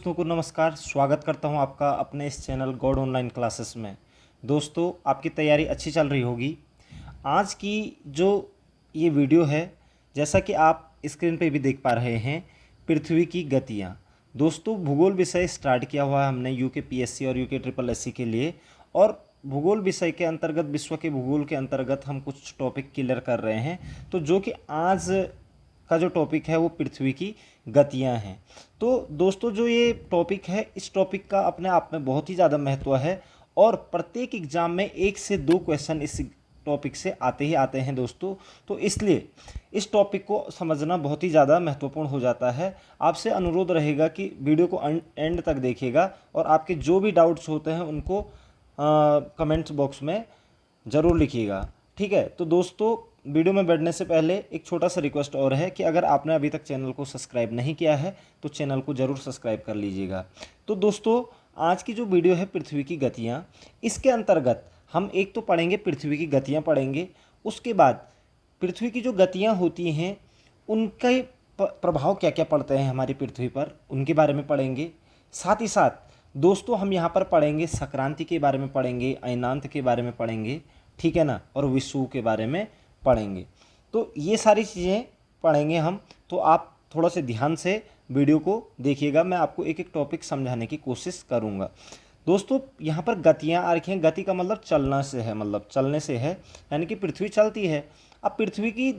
दोस्तों को नमस्कार। स्वागत करता हूं आपका अपने इस चैनल गॉड ऑनलाइन क्लासेस में। दोस्तों, आपकी तैयारी अच्छी चल रही होगी। आज की जो ये वीडियो है, जैसा कि आप स्क्रीन पे भी देख पा रहे हैं, पृथ्वी की गतियां। दोस्तों, भूगोल विषय स्टार्ट किया हुआ है हमने यूके पीएससी और यूके ट्रिपल एससी के लिए, और भूगोल विषय के अंतर्गत, विश्व के भूगोल के अंतर्गत हम कुछ टॉपिक क्लियर कर रहे हैं। तो जो कि आज का जो टॉपिक है वो पृथ्वी की गतियां हैं। तो दोस्तों, जो ये टॉपिक है, इस टॉपिक का अपने आप में बहुत ही ज़्यादा महत्व है और प्रत्येक एग्जाम में 1 से 2 क्वेश्चन इस टॉपिक से आते ही आते हैं दोस्तों। तो इसलिए इस टॉपिक को समझना बहुत ही ज़्यादा महत्वपूर्ण हो जाता है। आपसे अनुरोध रहेगा कि वीडियो को एंड तक देखिएगा और आपके जो भी डाउट्स होते हैं उनको कमेंट्स बॉक्स में ज़रूर लिखिएगा। ठीक है। तो दोस्तों, वीडियो में बढ़ने से पहले एक छोटा सा रिक्वेस्ट और है कि अगर आपने अभी तक चैनल को सब्सक्राइब नहीं किया है तो चैनल को ज़रूर सब्सक्राइब कर लीजिएगा। तो दोस्तों, आज की जो वीडियो है पृथ्वी की गतियाँ, इसके अंतर्गत हम एक तो पढ़ेंगे, पृथ्वी की गतियाँ पढ़ेंगे। उसके बाद पृथ्वी की जो गतियाँ होती हैं उनके प्रभाव क्या क्या पड़ते हैं हमारी पृथ्वी पर, उनके बारे में पढ़ेंगे। साथ ही साथ दोस्तों, हम यहाँ पर पढ़ेंगे संक्रांति के बारे में पढ़ेंगे, अयनांत के बारे में पढ़ेंगे, ठीक है ना, और विषुव के बारे में पढ़ेंगे। तो ये सारी चीज़ें पढ़ेंगे हम। तो आप थोड़ा से ध्यान से वीडियो को देखिएगा, मैं आपको एक एक टॉपिक समझाने की कोशिश करूँगा। दोस्तों, यहाँ पर गतियाँ आ रखी हैं। गति का मतलब चलना से है, मतलब चलने से है, यानी कि पृथ्वी चलती है। अब पृथ्वी की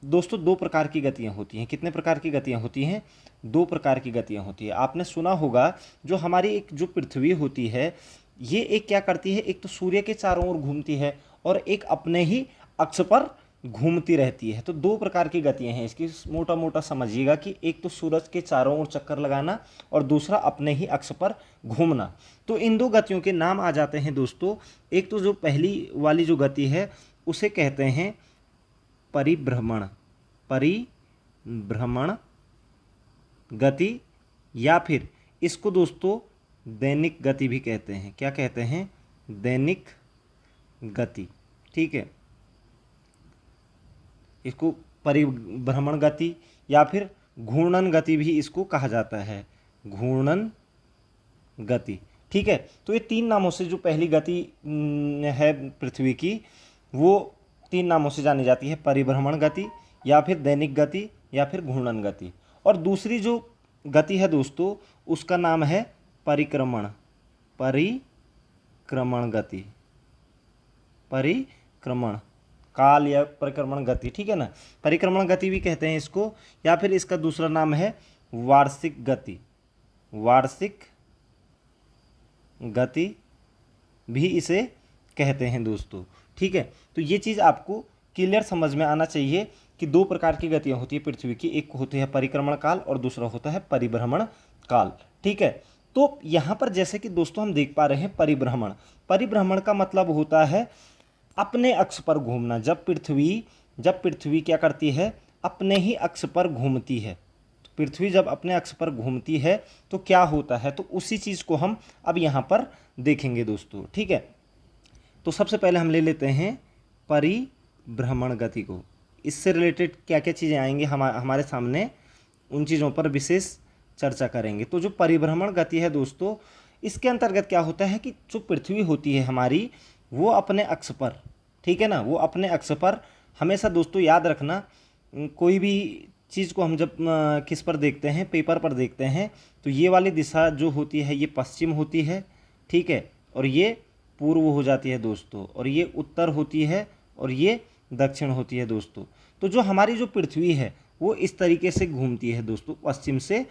दोस्तों 2 प्रकार की गतियाँ होती हैं। कितने प्रकार की गतियाँ होती हैं? 2 प्रकार की गतियाँ होती है। आपने सुना होगा, जो हमारी एक जो पृथ्वी होती है, ये एक क्या करती है, एक तो सूर्य के चारों ओर घूमती है और एक अपने ही अक्ष पर घूमती रहती है। तो 2 प्रकार की गतियाँ हैं इसकी, मोटा मोटा समझिएगा कि एक तो सूरज के चारों ओर चक्कर लगाना और दूसरा अपने ही अक्ष पर घूमना। तो इन 2 गतियों के नाम आ जाते हैं दोस्तों। एक तो जो पहली वाली जो गति है उसे कहते हैं परिभ्रमण, परिभ्रमण गति, या फिर इसको दोस्तों दैनिक गति भी कहते हैं। क्या कहते हैं? दैनिक गति। ठीक है, इसको परिभ्रमण गति या फिर घूर्णन गति भी इसको कहा जाता है, घूर्णन गति। ठीक है। तो ये 3 नामों से जो पहली गति है पृथ्वी की, वो 3 नामों से जानी जाती है, परिभ्रमण गति या फिर दैनिक गति या फिर घूर्णन गति। और दूसरी जो गति है दोस्तों, उसका नाम है परिक्रमण, परिक्रमण गति, परिक्रमण काल या परिक्रमण गति। ठीक है ना, परिक्रमण गति भी कहते हैं इसको, या फिर इसका दूसरा नाम है वार्षिक गति, वार्षिक गति भी इसे कहते हैं दोस्तों। ठीक है। तो ये चीज़ आपको क्लियर समझ में आना चाहिए कि 2 प्रकार की गतियाँ होती है पृथ्वी की, एक होती है परिक्रमण काल और दूसरा होता है परिभ्रमण काल। ठीक है। तो यहाँ पर जैसे कि दोस्तों हम देख पा रहे हैं परिभ्रमण, परिभ्रमण का मतलब होता है अपने अक्ष पर घूमना। जब पृथ्वी क्या करती है, अपने ही अक्ष पर घूमती है। तो पृथ्वी जब अपने अक्ष पर घूमती है तो क्या होता है, तो उसी चीज़ को हम अब यहाँ पर देखेंगे दोस्तों। ठीक है। तो सबसे पहले हम ले लेते हैं परिभ्रमण गति को। इससे रिलेटेड क्या क्या चीज़ें आएंगी हमारे सामने, उन चीज़ों पर विशेष चर्चा करेंगे। तो जो परिभ्रमण गति है दोस्तों, इसके अंतर्गत क्या होता है कि जो पृथ्वी होती है हमारी, वो अपने अक्ष पर, ठीक है ना, वो अपने अक्ष पर हमेशा दोस्तों याद रखना, कोई भी चीज़ को हम जब किस पर देखते हैं, पेपर पर देखते हैं, तो ये वाली दिशा जो होती है ये पश्चिम होती है, ठीक है, और ये पूर्व हो जाती है दोस्तों, और ये उत्तर होती है और ये दक्षिण होती है दोस्तों। तो जो हमारी जो पृथ्वी है वो इस तरीके से घूमती है दोस्तों, पश्चिम से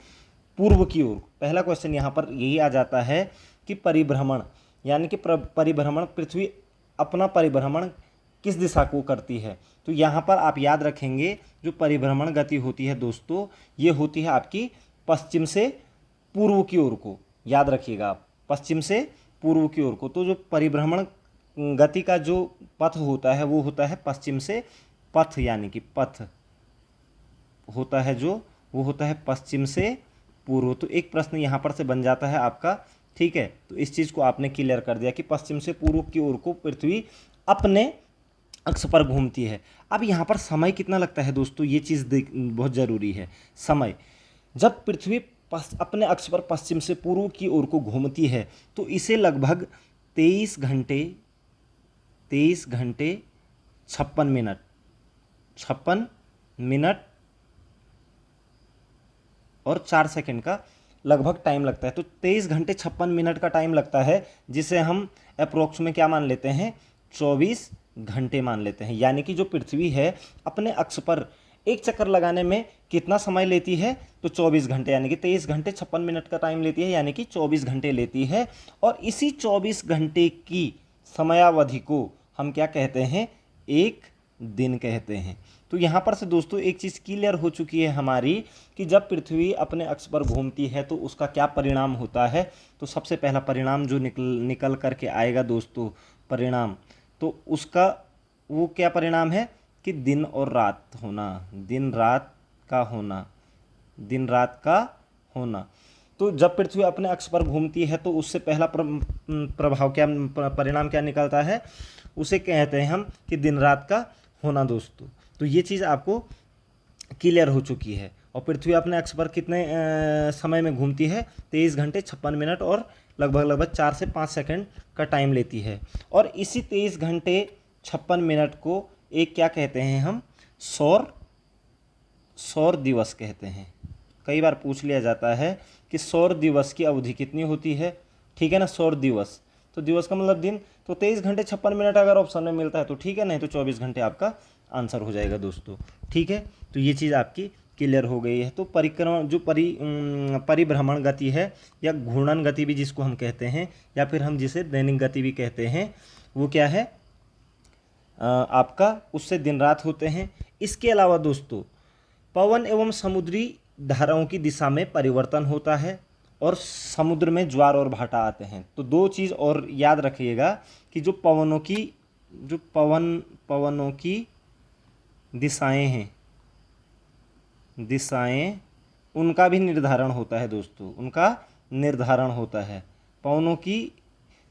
पूर्व की ओर। पहला क्वेश्चन यहाँ पर यही आ जाता है कि परिभ्रमण, यानी कि परिभ्रमण, पृथ्वी अपना परिभ्रमण किस दिशा को करती है। तो यहाँ पर आप याद रखेंगे, जो परिभ्रमण गति होती है दोस्तों, ये होती है आपकी पश्चिम से पूर्व की ओर को। याद रखिएगा आप, पश्चिम से पूर्व की ओर को। तो जो परिभ्रमण गति का जो पथ होता है वो होता है पश्चिम से पथ, यानी कि पथ होता है जो, वो होता है पश्चिम से पूर्व। तो एक प्रश्न यहाँ पर से बन जाता है आपका। ठीक है। तो इस चीज़ को आपने क्लियर कर दिया कि पश्चिम से पूर्व की ओर को पृथ्वी अपने अक्ष पर घूमती है। अब यहाँ पर समय कितना लगता है दोस्तों, ये चीज़ बहुत ज़रूरी है। समय, जब पृथ्वी अपने अक्ष पर पश्चिम से पूर्व की ओर को घूमती है तो इसे लगभग 23 घंटे 56 मिनट और 4 सेकंड का लगभग टाइम लगता है। तो 23 घंटे 56 मिनट का टाइम लगता है, जिसे हम अप्रोक्स में क्या मान लेते हैं, 24 घंटे मान लेते हैं। यानी कि जो पृथ्वी है अपने अक्ष पर एक चक्कर लगाने में कितना समय लेती है, तो 24 घंटे, यानी कि 23 घंटे 56 मिनट का टाइम लेती है, यानी कि 24 घंटे लेती है। और इसी 24 घंटे की समयावधि को हम क्या कहते हैं, एक दिन कहते हैं। तो यहाँ पर से दोस्तों एक चीज़ क्लियर हो चुकी है हमारी कि जब पृथ्वी अपने अक्ष पर घूमती है तो उसका क्या परिणाम होता है। तो सबसे पहला परिणाम जो निकल करके आएगा दोस्तों, परिणाम, तो उसका वो क्या परिणाम है कि दिन और रात होना, दिन रात का होना। तो जब पृथ्वी अपने अक्ष पर घूमती है तो उससे पहला प्रभाव क्या, परिणाम क्या निकलता है, उसे कहते हैं हम कि दिन रात का होना दोस्तों। तो ये चीज़ आपको क्लियर हो चुकी है। और पृथ्वी अपने अक्ष पर कितने समय में घूमती है, 23 घंटे 56 मिनट और लगभग 4 से 5 सेकंड का टाइम लेती है। और इसी 23 घंटे 56 मिनट को एक क्या कहते हैं हम, सौर दिवस कहते हैं। कई बार पूछ लिया जाता है कि सौर दिवस की अवधि कितनी होती है, ठीक है ना, सौर दिवस, तो दिवस का मतलब दिन, तो 23 घंटे 56 मिनट अगर ऑप्शन में मिलता है तो ठीक है, नहीं तो 24 घंटे आपका आंसर हो जाएगा दोस्तों, ठीक है। तो ये चीज़ आपकी क्लियर हो गई है। तो परिक्रमण जो परिभ्रमण गति है या घूर्णन गति भी जिसको हम कहते हैं, या फिर हम जिसे दैनिक गति भी कहते हैं, वो क्या है आपका, उससे दिन रात होते हैं। इसके अलावा दोस्तों पवन एवं समुद्री धाराओं की दिशा में परिवर्तन होता है और समुद्र में ज्वार और भाटा आते हैं। तो दो चीज़ और याद रखिएगा कि जो पवनों की दिशाएं हैं, उनका भी निर्धारण होता है दोस्तों, उनका निर्धारण होता है। पवनों की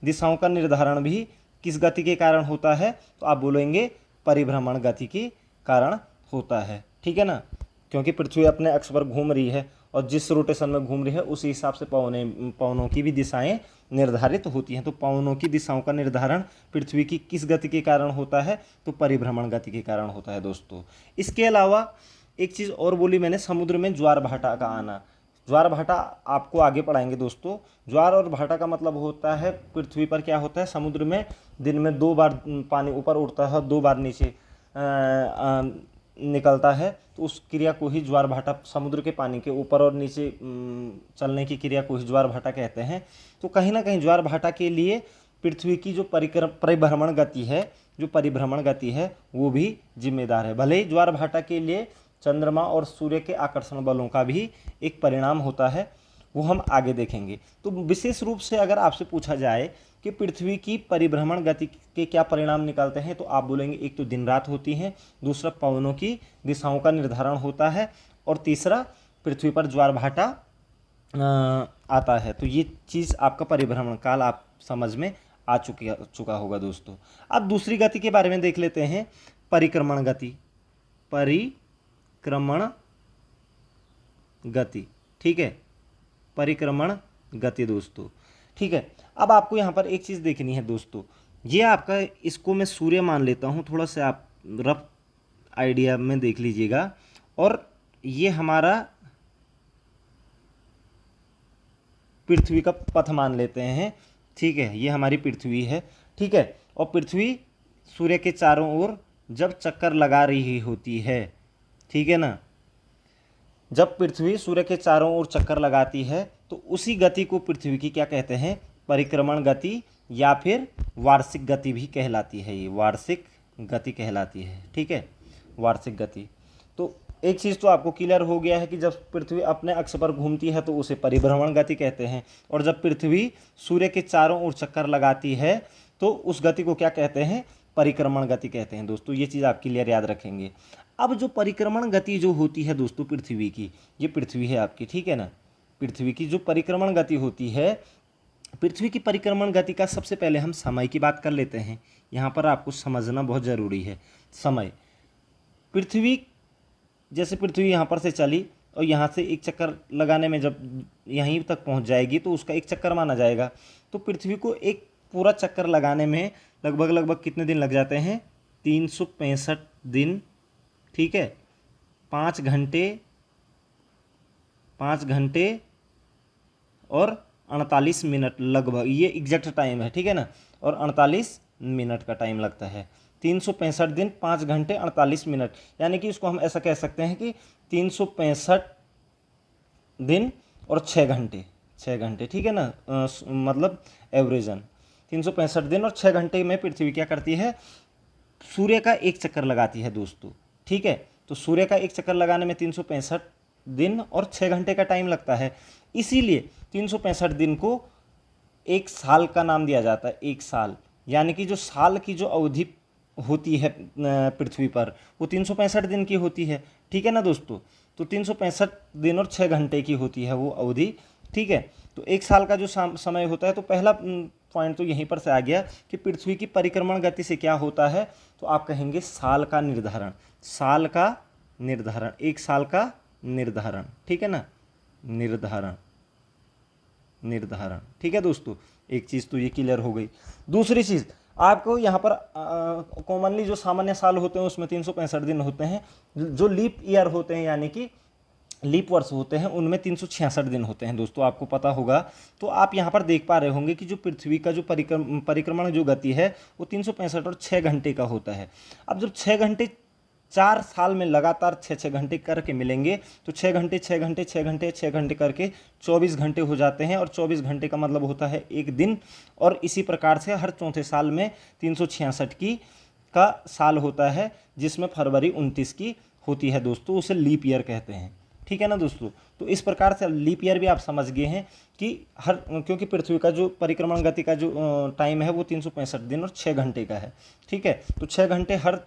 दिशाओं का निर्धारण भी किस गति के कारण होता है, तो आप बोलेंगे परिभ्रमण गति के कारण होता है, ठीक है ना। क्योंकि पृथ्वी अपने अक्ष पर घूम रही है और जिस रोटेशन में घूम रही है उसी हिसाब से पवनों की भी दिशाएं निर्धारित होती हैं। तो पवनों की दिशाओं का निर्धारण पृथ्वी की किस गति के कारण होता है, तो परिभ्रमण गति के कारण होता है दोस्तों। इसके अलावा एक चीज़ और बोली मैंने, समुद्र में ज्वार भाटा का आना। ज्वार भाटा आपको आगे पढ़ाएंगे दोस्तों। ज्वार और भाटा का मतलब होता है, पृथ्वी पर क्या होता है, समुद्र में दिन में 2 बार पानी ऊपर उठता है, 2 बार नीचे निकलता है। तो उस क्रिया को ही ज्वार भाटा, समुद्र के पानी के ऊपर और नीचे चलने की क्रिया को ही ज्वार भाटा कहते हैं। तो कहीं ना कहीं ज्वार भाटा के लिए पृथ्वी की जो परिभ्रमण गति है वो भी जिम्मेदार है। भले ही ज्वार भाटा के लिए चंद्रमा और सूर्य के आकर्षण बलों का भी एक परिणाम होता है, वो हम आगे देखेंगे। तो विशेष रूप से अगर आपसे पूछा जाए कि पृथ्वी की परिभ्रमण गति के क्या परिणाम निकलते हैं, तो आप बोलेंगे एक तो दिन रात होती है, दूसरा पवनों की दिशाओं का निर्धारण होता है, और तीसरा पृथ्वी पर ज्वार भाटा आता है। तो ये चीज़ आपका परिभ्रमण काल आप समझ में आ चुका होगा दोस्तों। अब दूसरी गति के बारे में देख लेते हैं, परिक्रमण गति, ठीक है, परिक्रमण गति दोस्तों, ठीक है। अब आपको यहाँ पर एक चीज़ देखनी है दोस्तों, ये आपका, इसको मैं सूर्य मान लेता हूँ, थोड़ा सा आप रफ आइडिया में देख लीजिएगा। और ये हमारा पृथ्वी का पथ मान लेते हैं, ठीक है, ये हमारी पृथ्वी है, ठीक है। और पृथ्वी सूर्य के चारों ओर जब चक्कर लगा रही होती है, ठीक है ना, जब पृथ्वी सूर्य के चारों ओर चक्कर लगाती है तो उसी गति को पृथ्वी की क्या कहते हैं, परिक्रमण गति, या फिर वार्षिक गति भी कहलाती है। ये वार्षिक गति कहलाती है, ठीक है, वार्षिक गति। तो एक चीज़ तो आपको क्लियर हो गया है कि जब पृथ्वी अपने अक्ष पर घूमती है तो उसे परिभ्रमण गति कहते हैं, और जब पृथ्वी सूर्य के चारों ओर चक्कर लगाती है तो उस गति को क्या कहते हैं, परिक्रमण गति कहते हैं दोस्तों। ये चीज़ आप क्लियर याद रखेंगे। अब जो परिक्रमण गति जो होती है दोस्तों पृथ्वी की, ये पृथ्वी है आपकी, ठीक है ना, पृथ्वी की जो परिक्रमण गति होती है, पृथ्वी की परिक्रमण गति का सबसे पहले हम समय की बात कर लेते हैं। यहाँ पर आपको समझना बहुत ज़रूरी है समय। पृथ्वी, जैसे पृथ्वी यहाँ पर से चली और यहाँ से एक चक्कर लगाने में जब यहीं तक पहुँच जाएगी तो उसका एक चक्कर माना जाएगा। तो पृथ्वी को एक पूरा चक्कर लगाने में लगभग कितने दिन लग जाते हैं? 365 दिन, ठीक है, 5 घंटे और 48 मिनट लगभग, ये एग्जैक्ट टाइम है, ठीक है ना, और 48 मिनट का टाइम लगता है। 365 दिन 5 घंटे 48 मिनट, यानी कि इसको हम ऐसा कह सकते हैं कि 365 दिन और 6 घंटे, ठीक है ना, मतलब एवरेजन 365 दिन और 6 घंटे में पृथ्वी क्या करती है? सूर्य का एक चक्कर लगाती है दोस्तों, ठीक है। तो सूर्य का एक चक्कर लगाने में 365 दिन और 6 घंटे का टाइम लगता है, इसीलिए 365 दिन को एक साल का नाम दिया जाता है। एक साल, यानी कि जो साल की जो अवधि होती है पृथ्वी पर, वो 365 दिन की होती है, ठीक है ना दोस्तों। तो 365 दिन और 6 घंटे की होती है वो अवधि, ठीक है। तो एक साल का जो समय होता है, तो पहला पॉइंट तो यहीं पर से आ गया कि पृथ्वी की परिक्रमण गति से क्या होता है, तो आप कहेंगे साल का निर्धारण, साल का निर्धारण, एक साल का निर्धारण, ठीक है ना, निर्धारण, ठीक है दोस्तों। एक चीज़ तो ये क्लियर हो गई। दूसरी चीज़ आपको यहाँ पर कॉमनली जो सामान्य साल होते हैं उसमें 365 दिन होते हैं, जो लीप ईयर होते हैं यानी कि लीप वर्ष होते हैं उनमें 366 दिन होते हैं दोस्तों, आपको पता होगा। तो आप यहाँ पर देख पा रहे होंगे कि जो पृथ्वी का जो परिक्रमण जो गति है वो 365 और 6 घंटे का होता है। अब जब 6 घंटे 4 साल में लगातार 6 घंटे करके मिलेंगे, तो 6 घंटे 6 घंटे 6 घंटे 6 घंटे करके 24 घंटे हो जाते हैं, और 24 घंटे का मतलब होता है एक दिन। और इसी प्रकार से हर चौथे साल में 366 की का साल होता है, जिसमें फरवरी 29 की होती है दोस्तों, उसे लीप ईयर कहते हैं, ठीक है ना दोस्तों। तो इस प्रकार से लीप ईयर भी आप समझ गए हैं कि क्योंकि पृथ्वी का जो परिक्रमण गति का जो टाइम है वो 365 दिन और 6 घंटे का है, ठीक है। तो 6 घंटे हर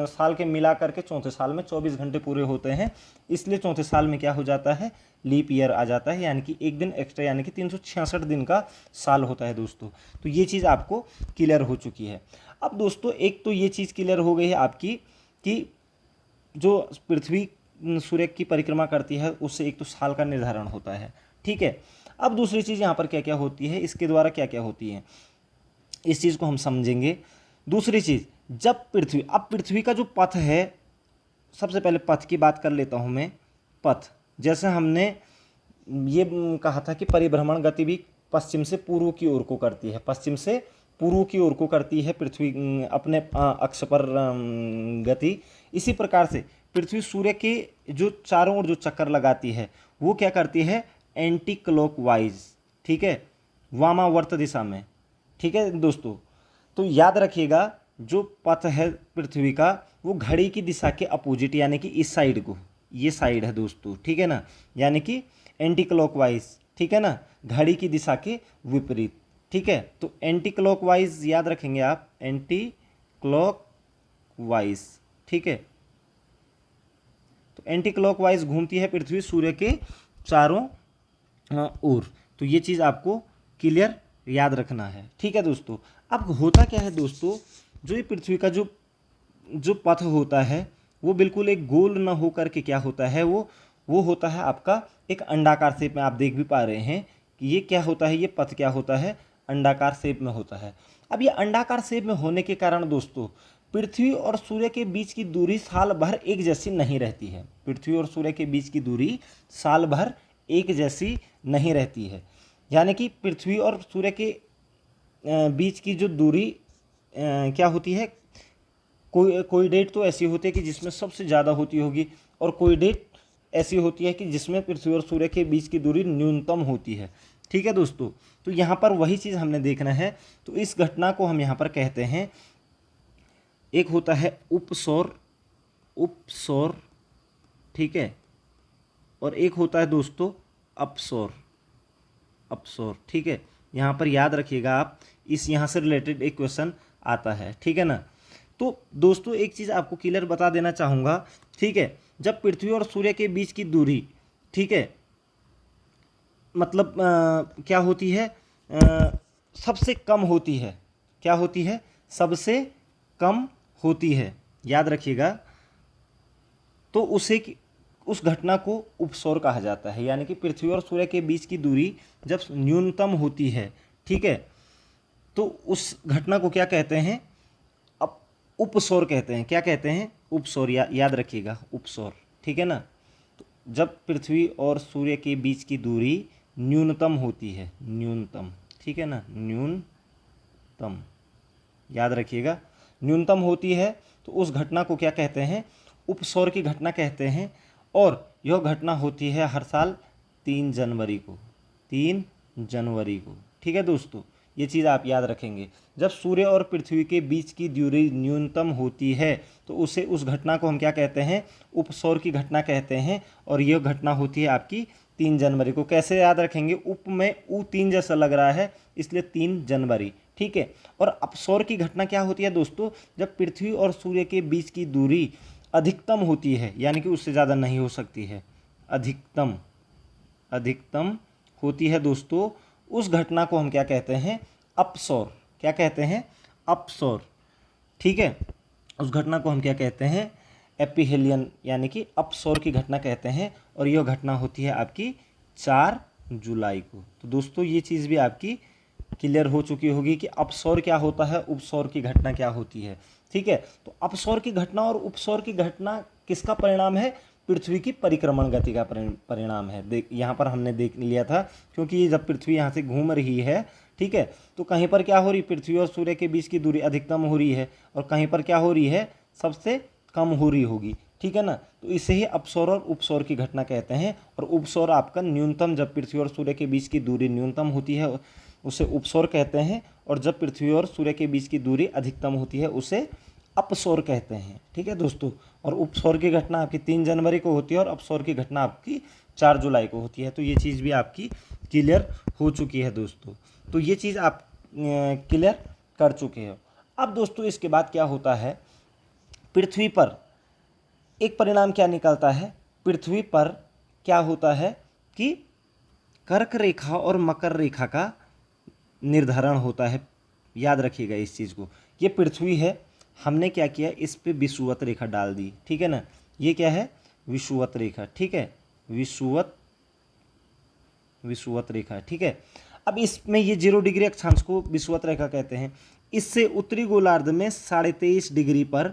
साल के मिला करके चौथे साल में 24 घंटे पूरे होते हैं, इसलिए चौथे साल में क्या हो जाता है? लीप ईयर आ जाता है, यानी कि एक दिन एक्स्ट्रा, यानी कि 366 दिन का साल होता है दोस्तों। तो ये चीज़ आपको क्लियर हो चुकी है। अब दोस्तों एक तो ये चीज़ क्लियर हो गई है आपकी कि जो पृथ्वी सूर्य की परिक्रमा करती है उससे एक तो साल का निर्धारण होता है, ठीक है। अब दूसरी चीज़ यहाँ पर क्या क्या होती है, इसके द्वारा क्या क्या होती है, इस चीज़ को हम समझेंगे। दूसरी चीज़, जब पृथ्वी का जो पथ है, सबसे पहले पथ की बात कर लेता हूँ मैं। पथ, जैसे हमने ये कहा था कि परिभ्रमण गति भी पश्चिम से पूर्व की ओर को करती है, पश्चिम से पूर्व की ओर को करती है पृथ्वी अपने अक्ष पर गति। इसी प्रकार से पृथ्वी सूर्य के जो चारों ओर जो चक्कर लगाती है वो क्या करती है? एंटी क्लॉकवाइज, ठीक है, वामावर्त दिशा में, ठीक है दोस्तों। तो याद रखिएगा जो पथ है पृथ्वी का वो घड़ी की दिशा के अपोजिट, यानी कि इस साइड को, ये साइड है दोस्तों, ठीक है ना, यानी कि एंटी क्लॉकवाइज, ठीक है ना, घड़ी की दिशा के विपरीत, ठीक है। तो एंटी क्लॉकवाइज याद रखेंगे आप, एंटी क्लॉकवाइज, ठीक है। तो एंटी क्लॉकवाइज घूमती है पृथ्वी सूर्य के चारों ओर। तो ये चीज़ आपको क्लियर याद रखना है, ठीक है दोस्तों। अब होता क्या है दोस्तों, जो ये पृथ्वी का जो पथ होता है वो बिल्कुल एक गोल न होकर के क्या होता है, वो होता है आपका एक अंडाकार शेप में। आप देख भी पा रहे हैं कि ये क्या होता है, ये पथ क्या होता है, अंडाकार शेप में होता है। अब ये अंडाकार शेप में होने के कारण दोस्तों पृथ्वी और सूर्य के बीच की दूरी साल भर एक जैसी नहीं रहती है। पृथ्वी और सूर्य के बीच की दूरी साल भर एक जैसी नहीं रहती है, यानी कि पृथ्वी और सूर्य के बीच की जो दूरी क्या होती है, कोई डेट तो ऐसी होती है कि जिसमें सबसे ज़्यादा होती होगी, और कोई डेट ऐसी होती है कि जिसमें पृथ्वी और सूर्य के बीच की दूरी न्यूनतम होती है, ठीक है दोस्तों। तो यहाँ पर वही चीज़ हमने देखना है। तो इस घटना को हम यहाँ पर कहते हैं, एक होता है उपसौर, ठीक है, और एक होता है दोस्तों अपसौर, ठीक है। यहाँ पर याद रखिएगा आप, इस यहाँ से रिलेटेड एक क्वेश्चन आता है, ठीक है ना। तो दोस्तों एक चीज़ आपको क्लियर बता देना चाहूँगा, ठीक है, जब पृथ्वी और सूर्य के बीच की दूरी, ठीक है, मतलब क्या होती है, सबसे कम होती है, क्या होती है, सबसे कम होती है, याद रखिएगा। तो उसे उस घटना को उपसौर कहा जाता है। यानी कि पृथ्वी और सूर्य के बीच की दूरी जब न्यूनतम होती है, ठीक है, तो उस घटना को क्या कहते हैं, अब उपसौर कहते हैं। क्या कहते हैं? उपसौर। याद रखिएगा, उपसौर, ठीक है ना। तो जब पृथ्वी और सूर्य के बीच की दूरी न्यूनतम होती है, न्यूनतम, ठीक है ना, न्यूनतम, याद रखिएगा, न्यूनतम होती है, तो उस घटना को क्या कहते हैं? उपसौर की घटना कहते हैं। और यह घटना होती है हर साल 3 जनवरी को, 3 जनवरी को, ठीक है दोस्तों। ये चीज़ आप याद रखेंगे। जब सूर्य और पृथ्वी के बीच की दूरी न्यूनतम होती है तो उस घटना को हम क्या कहते हैं? उपसौर की घटना कहते हैं। और यह घटना होती है आपकी 3 जनवरी को। कैसे याद रखेंगे? उप में ऊ 3 जैसा लग रहा है, इसलिए 3 जनवरी, ठीक है। और अपसौर की घटना क्या होती है दोस्तों? जब पृथ्वी और सूर्य के बीच की दूरी अधिकतम होती है, यानी कि उससे ज़्यादा नहीं हो सकती है, अधिकतम होती है दोस्तों, उस घटना को हम क्या कहते हैं? अपसौर। क्या कहते हैं? अपसौर, ठीक है। उस घटना को हम क्या कहते हैं? एपिहेलियन, यानी कि अपसौर की घटना कहते हैं। और यह घटना होती है आपकी 4 जुलाई को। तो दोस्तों ये चीज़ भी आपकी क्लियर हो चुकी होगी कि अपसौर क्या होता है, उपसौर की घटना क्या होती है, ठीक है। तो अपसौर की घटना और उपसौर की घटना किसका परिणाम है? पृथ्वी की परिक्रमण गति का परिणाम है। यहाँ पर हमने देख लिया था, क्योंकि जब पृथ्वी यहाँ से घूम रही है, ठीक है, तो कहीं पर क्या हो रही? पृथ्वी और सूर्य के बीच की दूरी अधिकतम हो रही है, और कहीं पर क्या हो रही है? सबसे कम हो रही होगी, ठीक है ना। तो इसे ही अपसौर और उपसौर की घटना कहते हैं। और उपसौर आपका न्यूनतम, जब पृथ्वी और सूर्य के बीच की दूरी न्यूनतम होती है उसे उपसौर कहते हैं। और जब पृथ्वी और सूर्य के बीच की दूरी अधिकतम होती है उसे अपसौर कहते हैं, ठीक है दोस्तों। और उपसौर की घटना आपकी 3 जनवरी को होती है और अपसौर की घटना आपकी 4 जुलाई को होती है। तो ये चीज़ भी आपकी क्लियर हो चुकी है दोस्तों। तो ये चीज़ आप क्लियर कर चुके हो। अब दोस्तों इसके बाद क्या होता है? पृथ्वी पर एक परिणाम क्या निकलता है? पृथ्वी पर क्या होता है कि कर्क रेखा और मकर रेखा का निर्धारण होता है। याद रखिएगा इस चीज़ को। ये पृथ्वी है, हमने क्या किया? इस पे विषुवत रेखा डाल दी, ठीक है ना। ये क्या है? विषुवत रेखा, ठीक है, विषुवत रेखा, ठीक है। अब इसमें ये 0 डिग्री अक्षांश को विषुवत रेखा कहते हैं। इससे उत्तरी गोलार्ध में 23.5 डिग्री पर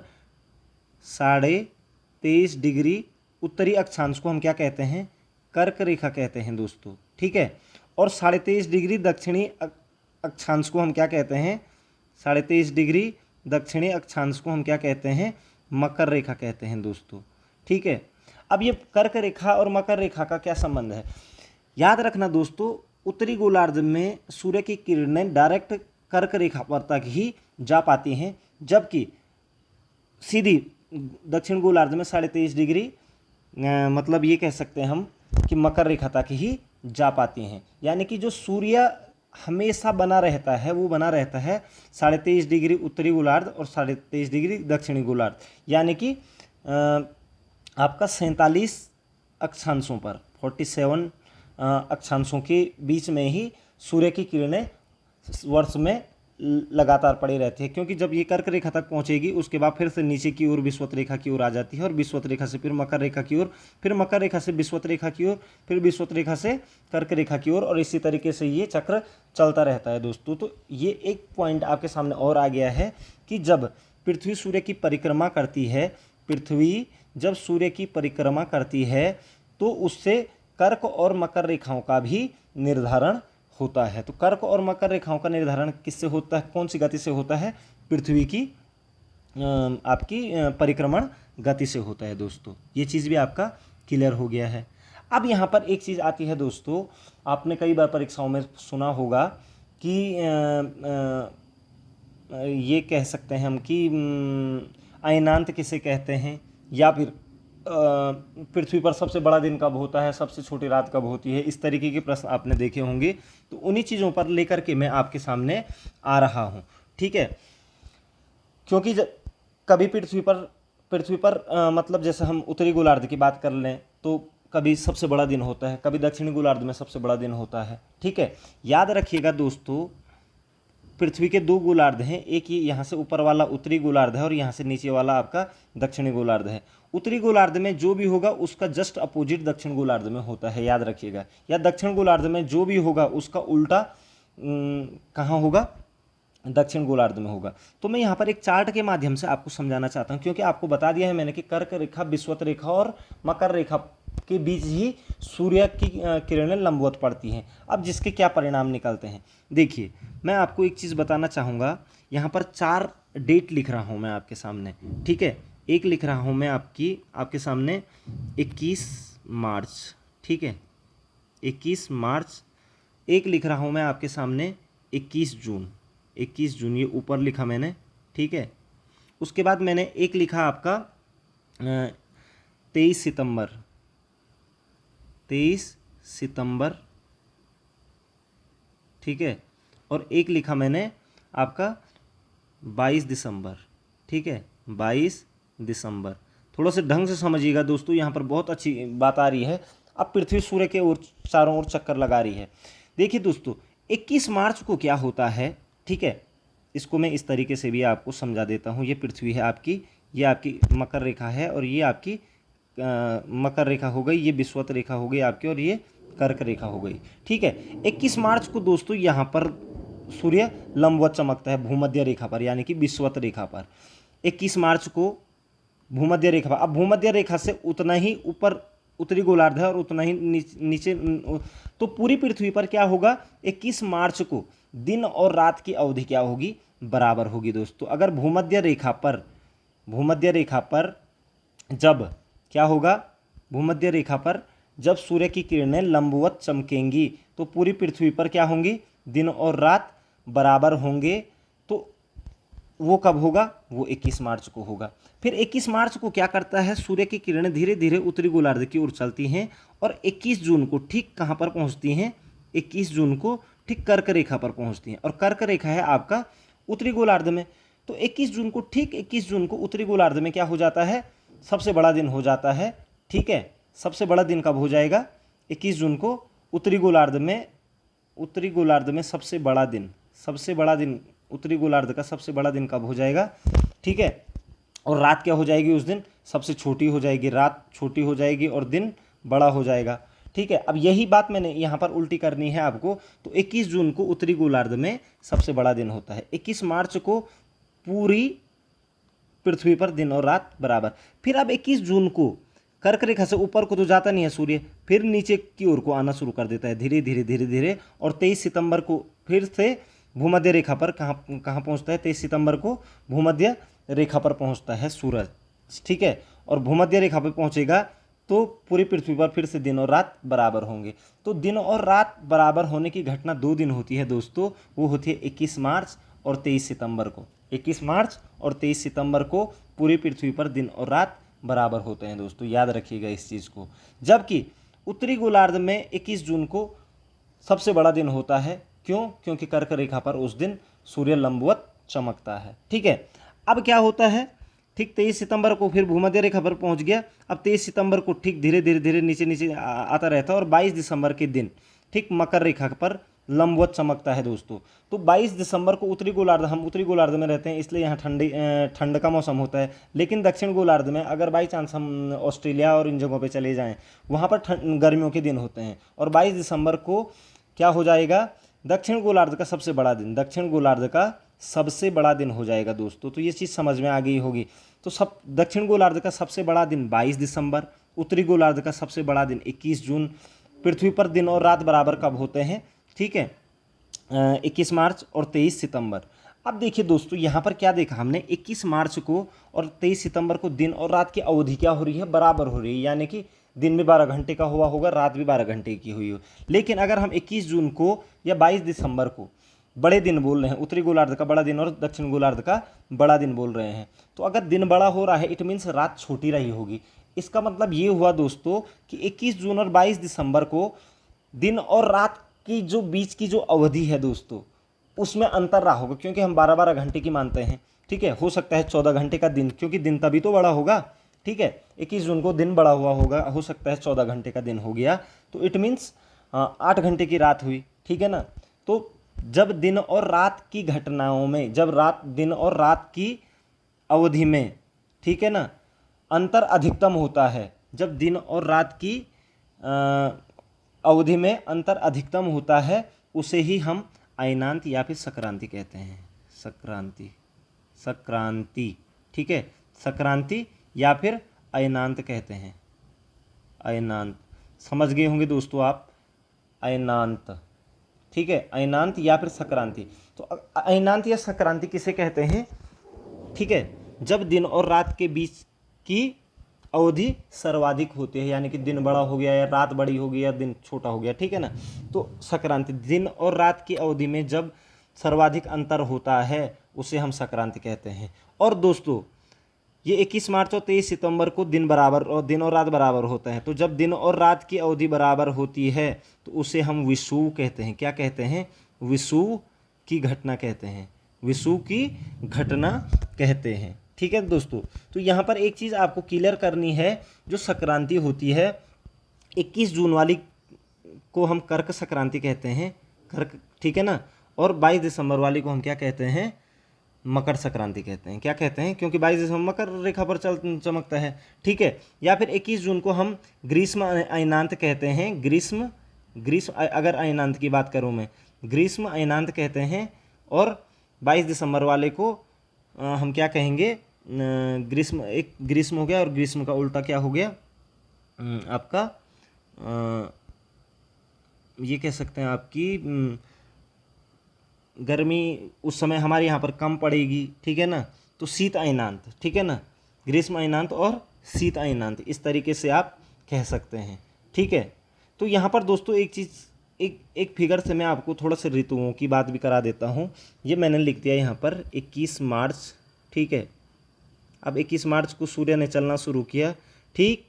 23.5 डिग्री उत्तरी अक्षांश को हम क्या कहते हैं? कर्क रेखा कहते हैं दोस्तों, ठीक है। और 23.5 डिग्री दक्षिणी अक्षांश को हम क्या कहते हैं? 23.5 डिग्री दक्षिणी अक्षांश को हम क्या कहते हैं? मकर रेखा कहते हैं दोस्तों, ठीक है। अब ये कर्क रेखा और मकर रेखा का क्या संबंध है? याद रखना दोस्तों, उत्तरी गोलार्ध में सूर्य की किरणें डायरेक्ट कर्क रेखा पर तक ही जा पाती हैं, जबकि सीधी दक्षिण गोलार्ध में 23.5 डिग्री मतलब ये कह सकते हैं हम कि मकर रेखा तक ही जा पाती हैं। यानी कि जो सूर्य हमेशा बना रहता है वो बना रहता है 23.5 डिग्री उत्तरी गोलार्ध और 23.5 डिग्री दक्षिणी गोलार्ध, यानी कि आपका 47 अक्षांशों पर 47 अक्षांशों के बीच में ही सूर्य की किरणें वर्ष में लगातार पड़ी रहती है। क्योंकि जब ये कर्क रेखा तक पहुंचेगी उसके बाद फिर से नीचे की ओर विषुवत रेखा की ओर आ जाती है, और विषुवत रेखा से फिर मकर रेखा की ओर, फिर मकर रेखा से विषुवत रेखा की ओर, फिर विषुवत रेखा से कर्क रेखा की ओर, और इसी तरीके से ये चक्र चलता रहता है दोस्तों। तो ये एक पॉइंट आपके सामने और आ गया है कि जब पृथ्वी सूर्य की परिक्रमा करती है, पृथ्वी जब सूर्य की परिक्रमा करती है तो उससे कर्क और मकर रेखाओं का भी निर्धारण होता है। तो कर्क और मकर रेखाओं का निर्धारण किससे होता है? कौन सी गति से होता है? पृथ्वी की आपकी परिक्रमण गति से होता है दोस्तों। ये चीज़ भी आपका क्लियर हो गया है। अब यहाँ पर एक चीज़ आती है दोस्तों, आपने कई बार परीक्षाओं में सुना होगा कि ये कह सकते हैं हम कि अयनांत किसे कहते हैं, या फिर पृथ्वी पर सबसे बड़ा दिन कब होता है, सबसे छोटी रात कब होती है। इस तरीके के प्रश्न आपने देखे होंगे। तो उन्हीं चीज़ों पर लेकर के मैं आपके सामने आ रहा हूँ, ठीक है। क्योंकि कभी पृथ्वी पर मतलब जैसे हम उत्तरी गोलार्ध की बात कर लें तो कभी सबसे बड़ा दिन होता है, कभी दक्षिणी गोलार्ध में सबसे बड़ा दिन होता है, ठीक है। याद रखिएगा दोस्तों, पृथ्वी के दो गोलार्ध हैं, एक ये यहाँ से ऊपर वाला उत्तरी गोलार्ध है और यहाँ से नीचे वाला आपका दक्षिणी गोलार्ध है। उत्तरी गोलार्ध में जो भी होगा उसका जस्ट अपोजिट दक्षिण गोलार्ध में होता है, याद रखिएगा। या दक्षिण गोलार्ध में जो भी होगा उसका उल्टा कहाँ होगा, दक्षिण गोलार्ध में होगा। तो मैं यहाँ पर एक चार्ट के माध्यम से आपको समझाना चाहता हूँ, क्योंकि आपको बता दिया है मैंने कि कर्क रेखा, विषुवत रेखा और मकर रेखा के बीच ही सूर्य की किरणें लंबवत पड़ती हैं। अब जिसके क्या परिणाम निकलते हैं, देखिए मैं आपको एक चीज़ बताना चाहूँगा। यहाँ पर 4 डेट लिख रहा हूँ मैं आपके सामने, ठीक है। एक लिख रहा हूँ मैं आपके सामने 21 मार्च, ठीक है, 21 मार्च। एक लिख रहा हूँ मैं आपके सामने 21 जून, 21 जून ये ऊपर लिखा मैंने, ठीक है। उसके बाद मैंने एक लिखा आपका 23 सितंबर, 23 सितंबर, ठीक है। और एक लिखा मैंने आपका 22 दिसंबर, ठीक है, 22 दिसंबर। थोड़ा सा ढंग से समझिएगा दोस्तों, यहाँ पर बहुत अच्छी बात आ रही है। अब पृथ्वी सूर्य के ओर चारों ओर चक्कर लगा रही है। देखिए दोस्तों 21 मार्च को क्या होता है, ठीक है, इसको मैं इस तरीके से भी आपको समझा देता हूँ। ये पृथ्वी है आपकी, ये आपकी मकर रेखा है और ये आपकी मकर रेखा हो गई, ये विषुवत रेखा हो गई आपकी और ये कर्क रेखा हो गई, ठीक है। 21 मार्च को दोस्तों यहाँ पर सूर्य लंबवत चमकता है भूमध्य रेखा पर, यानी कि विषुवत रेखा पर। 21 मार्च को भूमध्य रेखा पर, अब भूमध्य रेखा से उतना ही ऊपर उत्तरी गोलार्ध है और उतना ही नीचे, तो पूरी पृथ्वी पर क्या होगा, 21 मार्च को दिन और रात की अवधि क्या होगी, बराबर होगी दोस्तों। अगर भूमध्य रेखा पर जब क्या होगा, भूमध्य रेखा पर जब सूर्य की किरणें लंबवत चमकेंगी तो पूरी पृथ्वी पर क्या होंगी, दिन और रात बराबर होंगे। तो वो कब होगा, वो 21 मार्च को होगा। फिर 21 मार्च को क्या करता है, सूर्य की किरणें धीरे धीरे उत्तरी गोलार्ध की ओर चलती हैं और 21 जून को ठीक कहाँ पर पहुँचती हैं, 21 जून को ठीक कर्क रेखा पर पहुँचती हैं। और कर्क रेखा है आपका उत्तरी गोलार्ध में। तो 21 जून को, ठीक 21 जून को उत्तरी गोलार्ध में क्या हो जाता है, सबसे बड़ा दिन हो जाता है, ठीक है। सबसे बड़ा दिन कब हो जाएगा, 21 जून को उत्तरी गोलार्ध में सबसे बड़ा दिन उत्तरी गोलार्ध का सबसे बड़ा दिन कब हो जाएगा, ठीक है। और रात क्या हो जाएगी उस दिन, सबसे छोटी हो जाएगी, रात छोटी हो जाएगी और दिन बड़ा हो जाएगा, ठीक है। अब यही बात मैंने यहाँ पर उल्टी करनी है आपको। तो 21 जून को उत्तरी गोलार्ध में सबसे बड़ा दिन होता है, 21 मार्च को पूरी पृथ्वी पर दिन और रात बराबर। फिर अब 21 जून को कर्क रेखा से ऊपर को तो जाता नहीं है सूर्य, फिर नीचे की ओर को आना शुरू कर देता है धीरे धीरे। और 23 सितंबर को फिर से भूमध्य रेखा पर कहाँ पहुँचता है, 23 सितंबर को भूमध्य रेखा पर पहुँचता है सूरज, ठीक है। और भूमध्य रेखा पर पहुँचेगा तो पूरी पृथ्वी पर फिर से दिन और रात बराबर होंगे। तो दिन और रात बराबर होने की घटना 2 दिन होती है दोस्तों, वो होती है 21 मार्च और 23 सितंबर को। 21 मार्च और 23 सितंबर को पूरी पृथ्वी पर दिन और रात बराबर होते हैं दोस्तों, याद रखिएगा इस चीज़ को। जबकि उत्तरी गोलार्ध में 21 जून को सबसे बड़ा दिन होता है, क्यों, क्योंकि कर्क रेखा पर उस दिन सूर्य लंबवत चमकता है, ठीक है। अब क्या होता है, ठीक 23 सितंबर को फिर भूमध्य रेखा पर पहुंच गया। अब 23 सितंबर को ठीक धीरे धीरे नीचे आता रहता है और 22 दिसंबर के दिन ठीक मकर रेखा पर लंबवत चमकता है दोस्तों। तो 22 दिसंबर को उत्तरी गोलार्ध, हम उत्तरी गोलार्ध में रहते हैं इसलिए यहाँ ठंड का मौसम होता है। लेकिन दक्षिण गोलार्ध में अगर बाई चांस हम ऑस्ट्रेलिया और इन जगहों पे चले जाएं, वहाँ पर गर्मियों के दिन होते हैं। और 22 दिसंबर को क्या हो जाएगा, दक्षिण गोलार्ध का सबसे बड़ा दिन हो जाएगा दोस्तों। तो ये चीज़ समझ में आ गई होगी। तो दक्षिण गोलार्ध का सबसे बड़ा दिन 22 दिसंबर, उत्तरी गोलार्ध का सबसे बड़ा दिन 21 जून। पृथ्वी पर दिन और रात बराबर कब होते हैं, ठीक है, 21 मार्च और 23 सितंबर। अब देखिए दोस्तों यहाँ पर क्या देखा हमने, 21 मार्च को और 23 सितंबर को दिन और रात की अवधि क्या हो रही है, बराबर हो रही है। यानी कि दिन भी 12 घंटे का हुआ होगा, रात भी 12 घंटे की हुई हो। लेकिन अगर हम 21 जून को या 22 दिसंबर को बड़े दिन बोल रहे हैं, उत्तरी गोलार्ध का बड़ा दिन और दक्षिण गोलार्ध का बड़ा दिन बोल रहे हैं, तो अगर दिन बड़ा हो रहा है इट मीन्स रात छोटी रही होगी। इसका मतलब ये हुआ दोस्तों कि 21 जून और 22 दिसंबर को दिन और रात की जो बीच की जो अवधि है दोस्तों, उसमें अंतर रहा होगा, क्योंकि हम 12-12 घंटे की मानते हैं, ठीक है। हो सकता है 14 घंटे का दिन, क्योंकि दिन तभी तो बड़ा होगा, ठीक है। 21 जून को दिन बड़ा हुआ होगा, हो सकता है 14 घंटे का दिन हो गया, तो इट मीन्स 8 घंटे की रात हुई, ठीक है ना। तो जब दिन और रात की घटनाओं में, जब दिन और रात की अवधि में, ठीक है ना, अंतर अधिकतम होता है, जब दिन और रात की अवधि में अंतर अधिकतम होता है, उसे ही हम अयनांत या फिर संक्रांति कहते हैं। संक्रांति, ठीक है, संक्रांति या फिर अयनांत कहते हैं। अयनांत समझ गए होंगे दोस्तों आप, अयनांत, ठीक है, अयनांत या फिर संक्रांति। तो अयनांत या संक्रांति किसे कहते हैं, ठीक है, जब दिन और रात के बीच की अवधि सर्वाधिक होती है, यानी कि दिन बड़ा हो गया या रात बड़ी हो गई या दिन छोटा हो गया, ठीक है ना। तो संक्रांति, दिन और रात की अवधि में जब सर्वाधिक अंतर होता है उसे हम संक्रांति कहते हैं। और दोस्तों ये 21 मार्च और 23 सितंबर को दिन और रात बराबर होते हैं। तो जब दिन और रात की अवधि बराबर होती है तो उसे हम विषुव कहते हैं। क्या कहते हैं? विषुव की घटना कहते हैं। विषुव की घटना कहते हैं, ठीक है दोस्तों। तो यहाँ पर एक चीज़ आपको क्लियर करनी है, जो संक्रांति होती है 21 जून वाली को हम कर्क संक्रांति कहते हैं, कर्क, ठीक है ना। और 22 दिसंबर वाली को हम क्या कहते हैं? मकर संक्रांति कहते हैं। क्या कहते हैं? क्योंकि 22 दिसंबर मकर रेखा पर चमकता है, ठीक है। या फिर 21 जून को हम ग्रीष्म अयनांत कहते हैं। ग्रीष्म अगर अयनांत की बात करूँ मैं, ग्रीष्म अयनांत कहते हैं। और 22 दिसंबर वाले को हम क्या कहेंगे? ग्रीष्म, एक ग्रीष्म हो गया और ग्रीष्म का उल्टा क्या हो गया आपका? ये कह सकते हैं आपकी गर्मी उस समय हमारे यहाँ पर कम पड़ेगी, ठीक है ना। तो शीत अयनांत, ठीक है ना, ग्रीष्म अयनांत और शीत अयनांत, इस तरीके से आप कह सकते हैं, ठीक है। तो यहाँ पर दोस्तों एक चीज़, एक फिगर से मैं आपको थोड़ा सा ऋतुओं की बात भी करा देता हूँ। ये मैंने लिख दिया यहाँ पर 21 मार्च, ठीक है। अब 21 मार्च को सूर्य ने चलना शुरू किया, ठीक।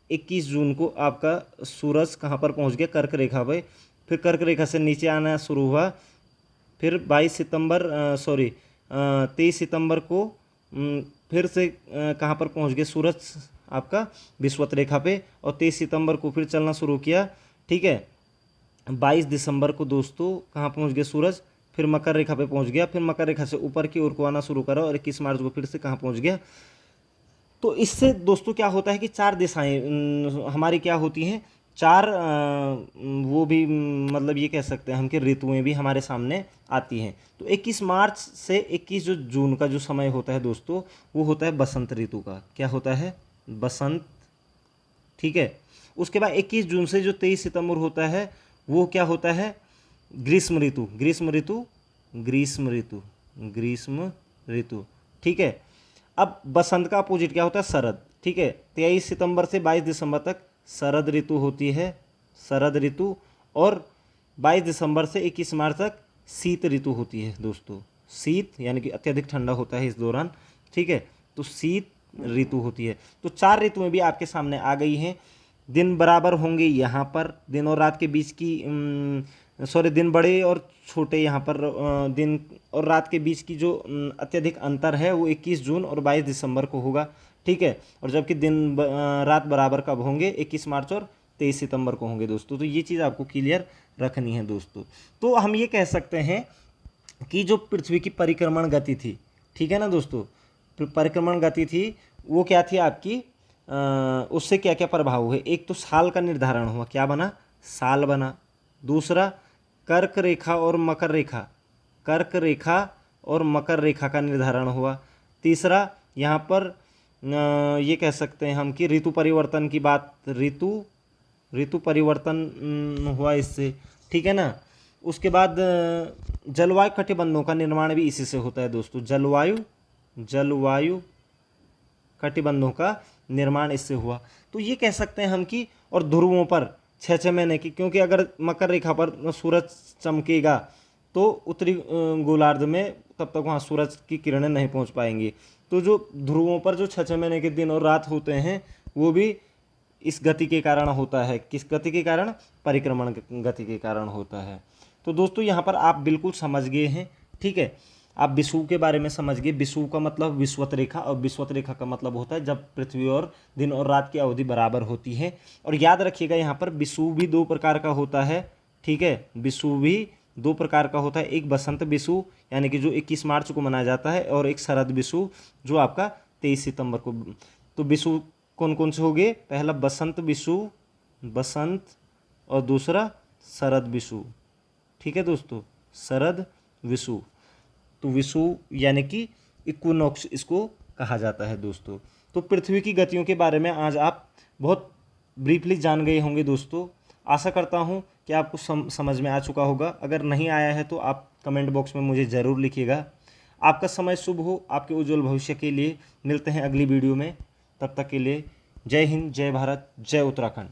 21 जून को आपका सूरज कहाँ पर पहुँच गया? कर्क रेखा पे। फिर कर्क रेखा से नीचे आना शुरू हुआ। फिर 23 सितंबर को फिर से कहाँ पर पहुँच गए? सूरज आपका विषुवत रेखा पे। और 23 सितंबर को फिर चलना शुरू किया, ठीक है। 22 दिसंबर को दोस्तों कहाँ पहुँच गए? सूरज फिर मकर रेखा पे पहुँच गया। फिर मकर रेखा से ऊपर की ओर को आना शुरू करा और 21 मार्च को फिर से कहाँ पहुँच गया? तो इससे दोस्तों क्या होता है कि 4 दिशाएं हमारी क्या होती हैं? 4 वो भी मतलब ये कह सकते हैं हम कि ऋतुएं भी हमारे सामने आती हैं। तो 21 मार्च से 21 जो जून का जो समय होता है दोस्तों, वो होता है बसंत ऋतु का। क्या होता है? बसंत, ठीक है। उसके बाद 21 जून से जो 23 सितंबर होता है वो क्या होता है? ग्रीष्म ऋतु। ग्रीष्म ऋतु, ठीक है। अब बसंत का अपोजिट क्या होता है? शरद, ठीक है। 23 सितंबर से 22 दिसंबर तक शरद ऋतु होती है, शरद ऋतु। और 22 दिसंबर से 21 मार्च तक शीत ऋतु होती है दोस्तों। शीत यानी कि अत्यधिक ठंडा होता है इस दौरान, ठीक है। तो शीत ऋतु होती है। तो 4 ऋतुएं भी आपके सामने आ गई हैं। दिन बराबर होंगे यहाँ पर, दिन और रात के बीच की दिन बड़े और छोटे यहाँ पर दिन और रात के बीच की जो अत्यधिक अंतर है वो 21 जून और 22 दिसंबर को होगा, ठीक है। और जबकि रात बराबर कब होंगे? 21 मार्च और 23 सितंबर को होंगे दोस्तों। तो ये चीज़ आपको क्लियर रखनी है दोस्तों। तो हम ये कह सकते हैं कि जो पृथ्वी की परिक्रमण गति थी, ठीक है ना दोस्तों, परिक्रमण गति थी वो क्या थी आपकी? उससे क्या क्या प्रभाव हुए? एक तो साल का निर्धारण हुआ, क्या बना? साल बना। दूसरा कर्क रेखा और मकर रेखा का निर्धारण हुआ। तीसरा यहाँ पर ये कह सकते हैं हम कि ऋतु परिवर्तन की बात, ऋतु परिवर्तन हुआ इससे, ठीक है ना। उसके बाद जलवायु कटिबंधों का निर्माण भी इसी से होता है दोस्तों। जलवायु कटिबंधों का निर्माण इससे हुआ। तो ये कह सकते हैं हम कि, और ध्रुवों पर 6-6 महीने की, क्योंकि अगर मकर रेखा पर सूरज चमकेगा तो उत्तरी गोलार्ध में तब तक वहाँ सूरज की किरणें नहीं पहुँच पाएंगी। तो जो ध्रुवों पर जो 6-6 महीने के दिन और रात होते हैं वो भी इस गति के कारण होता है। किस गति के कारण? परिक्रमण गति के कारण होता है। तो दोस्तों यहाँ पर आप बिल्कुल समझ गए हैं, ठीक है। आप विषुव के बारे में समझ गए। विषुव का मतलब विषुवत रेखा, और विषुवत रेखा का मतलब होता है जब पृथ्वी और दिन और रात की अवधि बराबर होती है। और याद रखिएगा यहाँ पर विषुव भी 2 प्रकार का होता है, ठीक है। विषुव भी दो प्रकार का होता है, एक बसंत विषु यानी कि जो 21 मार्च को मनाया जाता है, और एक शरद विषु जो आपका 23 सितंबर को। तो विषु कौन कौन से हो गए? पहला बसंत विषु, बसंत, और दूसरा शरद विषु। ठीक है दोस्तों, शरद विषु। तो विषु यानी कि इक्विनॉक्स इसको कहा जाता है दोस्तों। तो पृथ्वी की गतियों के बारे में आज आप बहुत ब्रीफली जान गए होंगे दोस्तों। आशा करता हूँ कि आपको समझ में आ चुका होगा। अगर नहीं आया है तो आप कमेंट बॉक्स में मुझे ज़रूर लिखिएगा। आपका समय शुभ हो, आपके उज्जवल भविष्य के लिए। मिलते हैं अगली वीडियो में, तब तक के लिए जय हिंद, जय भारत, जय उत्तराखंड।